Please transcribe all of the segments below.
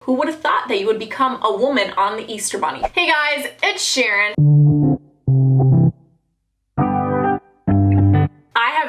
Who would have thought that you would become a woman on the Easter Bunny? Hey guys, it's Sharon.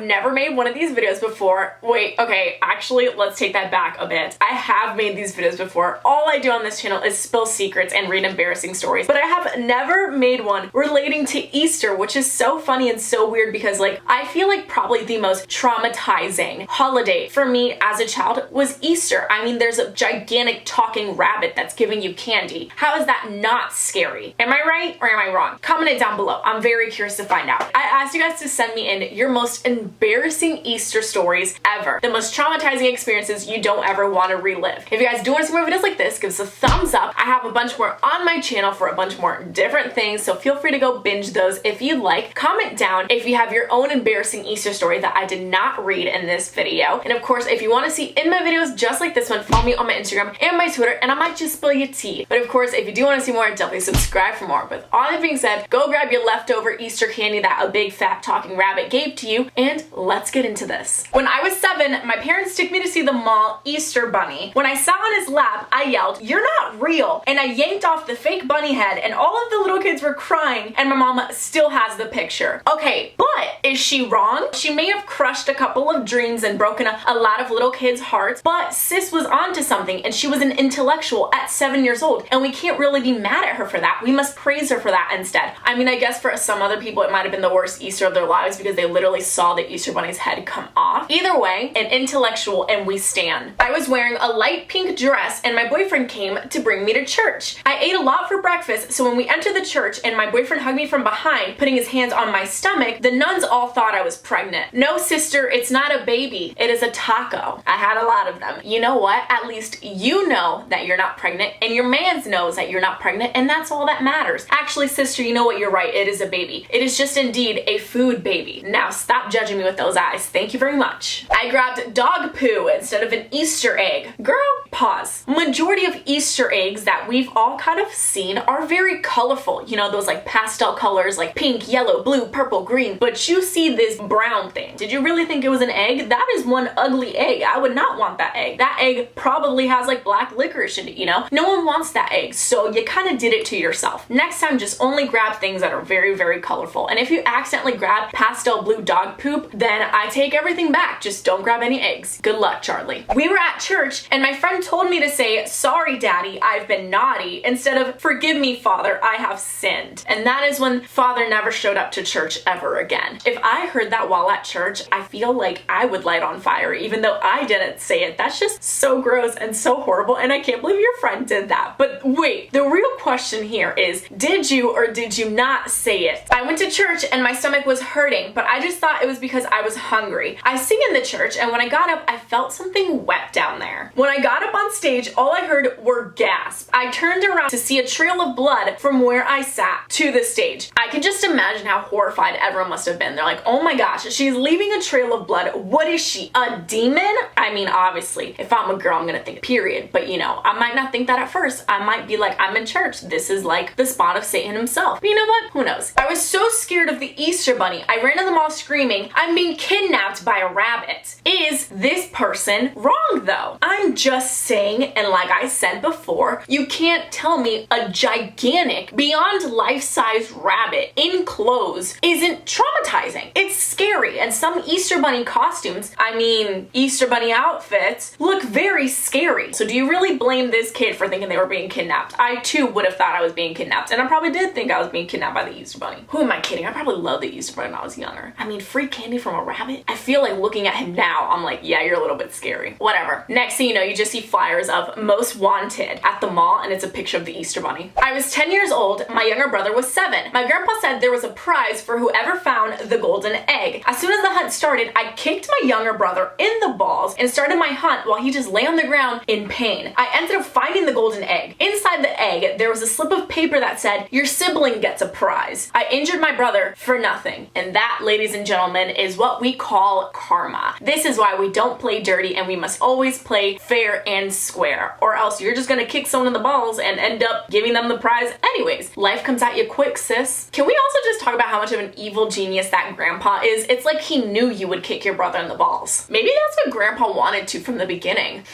Never made one of these videos before. Wait, okay, actually, let's take that back a bit. I have made these videos before. All I do on this channel is spill secrets and read embarrassing stories, but I have never made one relating to Easter, which is so funny and so weird because, like, I feel like probably the most traumatizing holiday for me as a child was Easter. I mean, there's a gigantic talking rabbit that's giving you candy. How is that not scary? Am I right or am I wrong? Comment it down below. I'm very curious to find out. I asked you guys to send me in your most embarrassing Easter stories ever. The most traumatizing experiences you don't ever want to relive. If you guys do want to see more videos like this, give us a thumbs up. I have a bunch more on my channel for a bunch more different things, so feel free to go binge those if you'd like. Comment down if you have your own embarrassing Easter story that I did not read in this video. And of course, if you want to see in my videos just like this one, follow me on my Instagram and my Twitter, and I might just spill your tea. But of course, if you do want to see more, definitely subscribe for more. With all that being said, go grab your leftover Easter candy that a big fat talking rabbit gave to you, and let's get into this. When I was 7, my parents took me to see the mall Easter Bunny. When I sat on his lap, I yelled, "You're not real!" And I yanked off the fake bunny head, and all of the little kids were crying, and my mom still has the picture. Okay, but is she wrong? She may have crushed a couple of dreams and broken a lot of little kids' hearts, but sis was onto something, and she was an intellectual at 7 years old, and we can't really be mad at her for that. We must praise her for that instead. I mean, I guess for some other people it might have been the worst Easter of their lives because they literally saw the Easter Bunny's head come off. Either way, an intellectual and we stand. I was wearing a light pink dress and my boyfriend came to bring me to church. I ate a lot for breakfast, so when we entered the church and my boyfriend hugged me from behind, putting his hands on my stomach, the nuns all thought I was pregnant. No, sister, it's not a baby. It is a taco. I had a lot of them. You know what? At least you know that you're not pregnant and your mans knows that you're not pregnant, and that's all that matters. Actually, sister, you know what? You're right. It is a baby. It is just indeed a food baby. Now stop judging me with those eyes. Thank you very much. I grabbed dog poo instead of an Easter egg. Girl, pause. Majority of Easter eggs that we've all kind of seen are very colorful. You know, those like pastel colors like pink, yellow, blue, purple, green. But you see this brown thing. Did you really think it was an egg? That is one ugly egg. I would not want that egg. That egg probably has like black licorice in it, you know? No one wants that egg, so you kind of did it to yourself. Next time, just only grab things that are very, very colorful. And if you accidentally grab pastel blue dog poop, then I take everything back. Just don't grab any eggs. Good luck, Charlie. We were at church and my friend told me to say, "Sorry, Daddy, I've been naughty," instead of "Forgive me, Father, I have sinned." And that is when Father never showed up to church ever again. If I heard that while at church, I feel like I would light on fire, even though I didn't say it. That's just so gross and so horrible, and I can't believe your friend did that. But wait, the real question here is, did you or did you not say it? I went to church and my stomach was hurting, but I just thought it was because I was hungry. I sing in the church, and when I got up, I felt something wet down there. When I got up on stage, all I heard were gasps. I turned around to see a trail of blood from where I sat to the stage. I can just imagine how horrified everyone must have been. They're like, "Oh my gosh, she's leaving a trail of blood. What is she, a demon?" I mean, obviously, if I'm a girl, I'm gonna think period. But you know, I might not think that at first. I might be like, I'm in church. This is like the spot of Satan himself. But you know what? Who knows? I was so scared of the Easter Bunny. I ran to the mall screaming, "I'm being kidnapped by a rabbit." Is this person wrong though? I'm just saying, and like I said before, you can't tell me a gigantic, beyond life-size rabbit in clothes isn't traumatizing. It's scary, and some Easter Bunny costumes, I mean, Easter Bunny outfits, look very scary. So do you really blame this kid for thinking they were being kidnapped? I too would have thought I was being kidnapped, and I probably did think I was being kidnapped by the Easter Bunny. Who am I kidding? I probably loved the Easter Bunny when I was younger. I mean, free candy from a rabbit? I feel like looking at him now, I'm like, yeah, you're a little bit scary. Whatever. Next thing you know, you just see flyers of most wanted at the mall, and it's a picture of the Easter Bunny. I was 10 years old. My younger brother was 7. My grandpa said there was a prize for whoever found the golden egg. As soon as the hunt started, I kicked my younger brother in the balls and started my hunt while he just lay on the ground in pain. I ended up finding the golden egg. Inside the egg, egg, there was a slip of paper that said, "Your sibling gets a prize." I injured my brother for nothing. And that, ladies and gentlemen, is what we call karma. This is why we don't play dirty and we must always play fair and square, or else you're just gonna kick someone in the balls and end up giving them the prize anyways. Life comes at you quick, sis. Can we also just talk about how much of an evil genius that grandpa is? It's like he knew you would kick your brother in the balls. Maybe that's what grandpa wanted to from the beginning.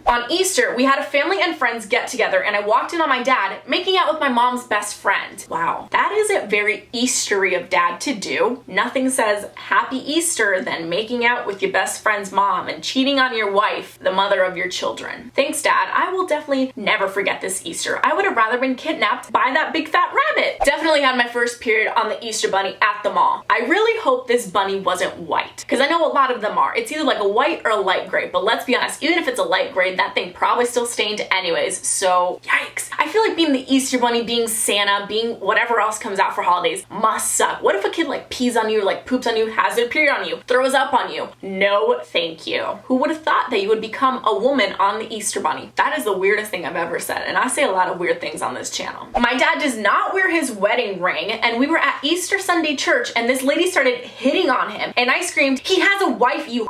On Easter, we had a family and friends get together and I walked in on my dad making out with my mom's best friend. Wow, that isn't very Eastery of dad to do. Nothing says happy Easter than making out with your best friend's mom and cheating on your wife, the mother of your children. Thanks, Dad. I will definitely never forget this Easter. I would have rather been kidnapped by that big fat rabbit. Definitely had my first period on the Easter bunny at the mall. I really hope this bunny wasn't white, because I know a lot of them are. It's either like a white or a light gray, but let's be honest, even if it's a light gray, that thing probably still stained anyways, so yikes. I feel like being the Easter bunny, being Santa, being whatever else comes out for holidays must suck. What if a kid like pees on you, like poops on you, has their period on you, throws up on you? No thank you. Who would have thought that you would become a woman on the Easter bunny? That is the weirdest thing I've ever said, and I say a lot of weird things on this channel. My dad does not wear his wedding ring, and we were at Easter Sunday church and this lady started hitting on him and I screamed, "He has a wife, you."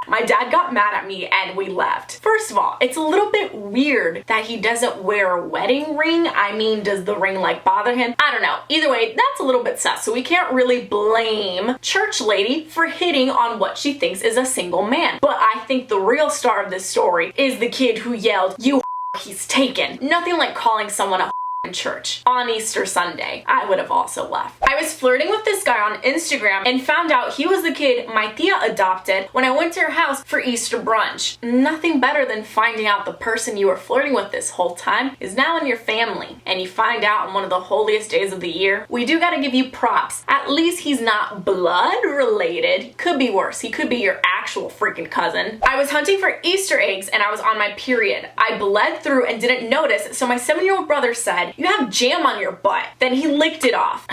My dad got mad at me and we left. First of all, it's a little bit weird that he doesn't wear a wedding ring. I mean, does the ring like bother him? I don't know. Either way, that's a little bit sus, so we can't really blame church lady for hitting on what she thinks is a single man. But I think the real star of this story is the kid who yelled, "You he's taken." Nothing like calling someone a in church on Easter Sunday. I would have also left. I was flirting with this guy on Instagram and found out he was the kid my tia adopted when I went to her house for Easter brunch. Nothing better than finding out the person you were flirting with this whole time is now in your family, and you find out on one of the holiest days of the year. We do gotta give you props. At least he's not blood related. Could be worse. He could be your actual freaking cousin. I was hunting for Easter eggs and I was on my period. I bled through and didn't notice, so my 7-year-old brother said, "You have jam on your butt." Then he licked it off.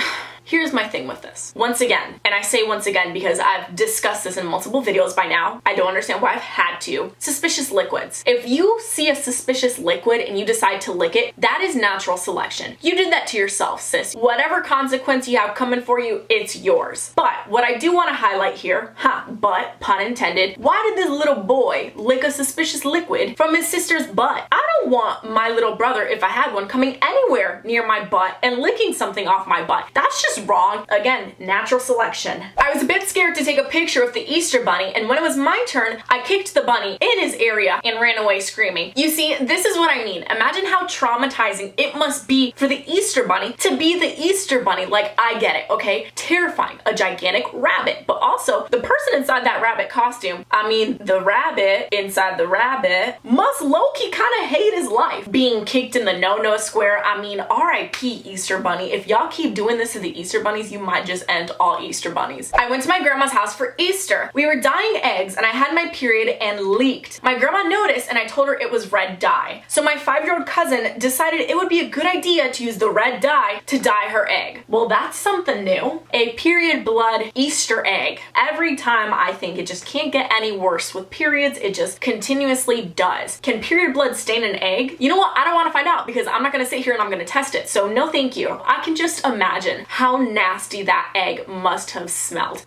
Here's my thing with this. Once again, and I say once again because I've discussed this in multiple videos by now, I don't understand why I've had to. Suspicious liquids. If you see a suspicious liquid and you decide to lick it, that is natural selection. You did that to yourself, sis. Whatever consequence you have coming for you, it's yours. But what I do want to highlight here, but, pun intended, why did this little boy lick a suspicious liquid from his sister's butt? I don't want my little brother, if I had one, coming anywhere near my butt and licking something off my butt. That's just wrong. Again, natural selection. I was a bit scared to take a picture of the Easter bunny, and when it was my turn, I kicked the bunny in his area and ran away screaming. You see, this is what I mean. Imagine how traumatizing it must be for the Easter bunny to be the Easter bunny. Like, I get it, okay? Terrifying. A gigantic rabbit, but also the person inside that rabbit costume, I mean, the rabbit inside the rabbit must low-key kind of hate his life. Being kicked in the no-no square, I mean, R.I.P. Easter bunny. If y'all keep doing this to the Easter bunnies, you might just end all Easter bunnies. I went to my grandma's house for Easter. We were dyeing eggs and I had my period and leaked. My grandma noticed and I told her it was red dye. So my 5-year-old cousin decided it would be a good idea to use the red dye to dye her egg. Well, that's something new. A period blood Easter egg. Every time I think it just can't get any worse with periods, it just continuously does. Can period blood stain an egg? You know what? I don't want to find out because I'm not going to sit here and I'm going to test it. So no thank you. I can just imagine how nasty that egg must have smelled.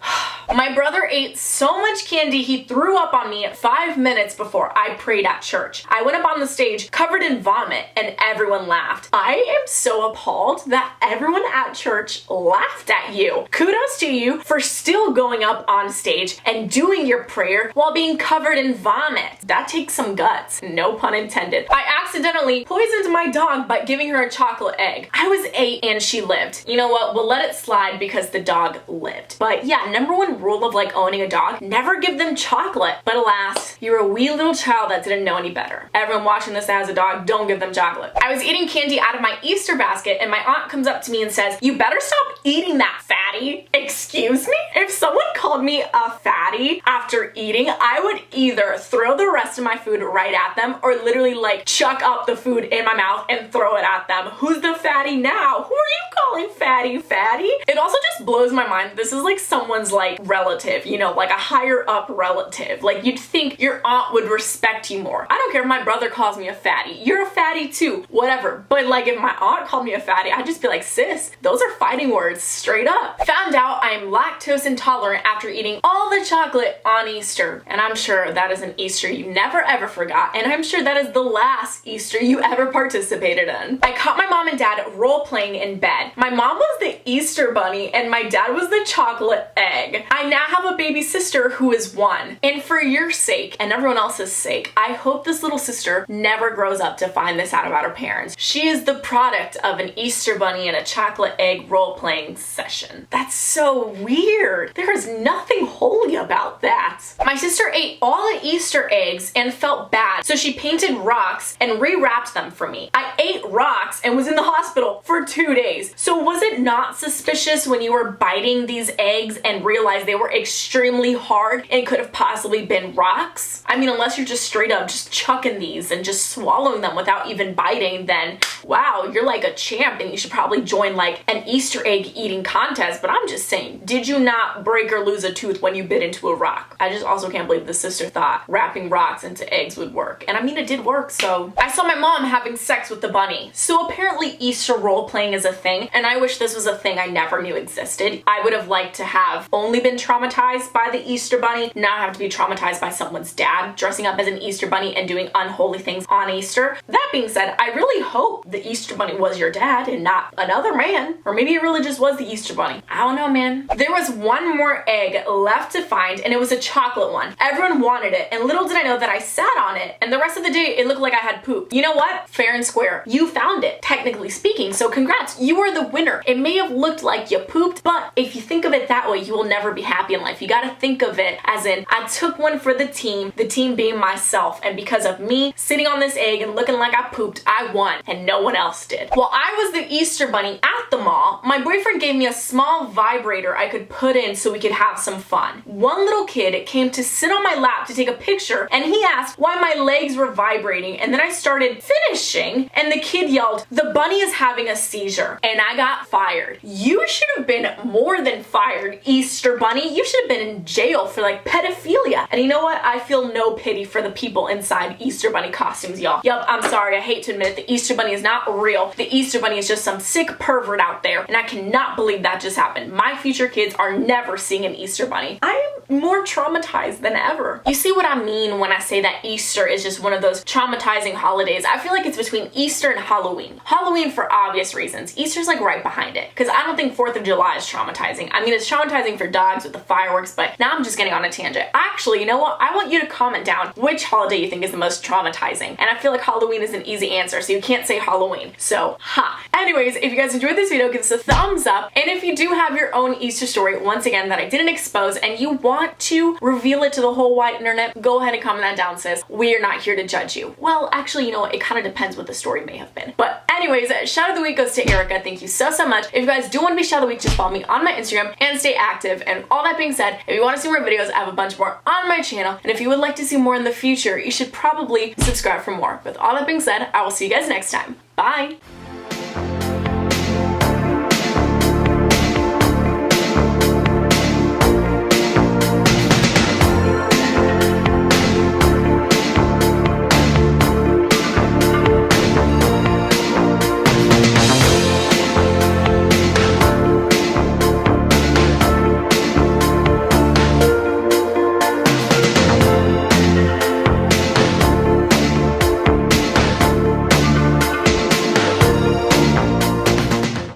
My brother ate so much candy he threw up on me 5 minutes before I prayed at church. I went up on the stage covered in vomit and everyone laughed. I am so appalled that everyone at church laughed at you. Kudos to you for still going up on stage and doing your prayer while being covered in vomit. That takes some guts, no pun intended. I accidentally poisoned my dog by giving her a chocolate egg. I was 8 and she lived. You know what? We'll let it slide because the dog lived. But yeah, #1 rule of like owning a dog, never give them chocolate. But alas, you're a wee little child that didn't know any better. Everyone watching this that has a dog, don't give them chocolate. I was eating candy out of my Easter basket and my aunt comes up to me and says, "You better stop eating that, fatty." Excuse me? If someone called me a fatty after eating, I would either throw the rest of my food right at them or literally like chuck up the food in my mouth and throw it at them. Who's the fatty now? Who are you calling fatty, fatty? fatty? It also just blows my mind. This is like someone's like relative, you know, like a higher up relative. Like you'd think your aunt would respect you more. I don't care if my brother calls me a fatty. You're a fatty too, whatever. But like if my aunt called me a fatty, I'd just be like, sis, those are fighting words, straight up. Found out I'm lactose intolerant after eating all the chocolate on Easter. And I'm sure that is an Easter you never ever forgot. And I'm sure that is the last Easter you ever participated in. I caught my mom and dad role-playing in bed. My mom was the Easter bunny and my dad was the chocolate egg. I now have a baby sister who is 1. And for your sake and everyone else's sake, I hope this little sister never grows up to find this out about her parents. She is the product of an Easter bunny and a chocolate egg role-playing session. That's so weird. There is nothing holy about that. My sister ate all the Easter eggs and felt bad, so she painted rocks and rewrapped them for me. I ate rocks and was in the hospital for 2 days. So was it not suspicious when you were biting these eggs and realized they were extremely hard and could have possibly been rocks? I mean, unless you're just straight up just chucking these and just swallowing them without even biting, then wow, you're like a champ and you should probably join like an Easter egg eating contest. But I'm just saying, did you not break or lose a tooth when you bit into a rock? I just also can't believe the sister thought wrapping rocks into eggs would work. And I mean, it did work, so. I saw my mom having sex with the bunny. So apparently Easter role-playing is a thing, and I wish this was a thing I never knew existed. I would have liked to have only been traumatized by the Easter bunny, not have to be traumatized by someone's dad dressing up as an Easter bunny and doing unholy things on Easter. That being said, I really hope the Easter bunny was your dad and not another man. Or maybe it really just was the Easter bunny. I don't know, man. There was one more egg left to find, and it was a chocolate one. Everyone wanted it, and little did I know that I sat on it, and the rest of the day it looked like I had poop. You know what? Fair and square. You found it, technically speaking, so congrats. You are the winner. It may have looked like you pooped, but if you think of it that way, you will never be happy in life. You gotta think of it as in, I took one for the team being myself, and because of me sitting on this egg and looking like I pooped, I won, and no one else did. While I was the Easter bunny at the mall, my boyfriend gave me a small vibrator I could put in so we could have some fun. One little kid came to sit on my lap to take a picture, and he asked why my legs were vibrating, and then I started finishing, and the kid yelled, "The bunny is having a seizure," and I got fired. You should have been more than fired, Easter bunny. You should have been in jail for like pedophilia. And you know what? I feel no pity for the people inside Easter bunny costumes, y'all. Yup, I'm sorry, I hate to admit it, the Easter bunny is not real. The Easter bunny is just some sick pervert out there, and I cannot believe that just happened. My future kids are never seeing an Easter bunny. I am more traumatized than ever. You see what I mean when I say that Easter is just one of those traumatizing holidays? I feel like it's between Easter and Halloween. Halloween for obvious reasons. Easter's like right behind it, because I don't think 4th of July is traumatizing. I mean, it's traumatizing for dogs with the fireworks, but now I'm just getting on a tangent. Actually, you know what? I want you to comment down which holiday you think is the most traumatizing. And I feel like Halloween is an easy answer, so you can't say Halloween. So, ha. Anyways, if you guys enjoyed this video, give us a thumbs up. And if you do have your own Easter story, once again, that I didn't expose, and you want to reveal it to the whole wide internet, go ahead and comment that down, sis. We are not here to judge you. Well, actually, you know what? It kind of depends what the story may have been. But anyways, shout of the week goes to Erica. Thank you so much. If you guys do want to be shout of the week, just follow me on my Instagram and stay active. And all that being said, if you want to see more videos, I have a bunch more on my channel. And if you would like to see more in the future, you should probably subscribe for more. With all that being said, I will see you guys next time. Bye!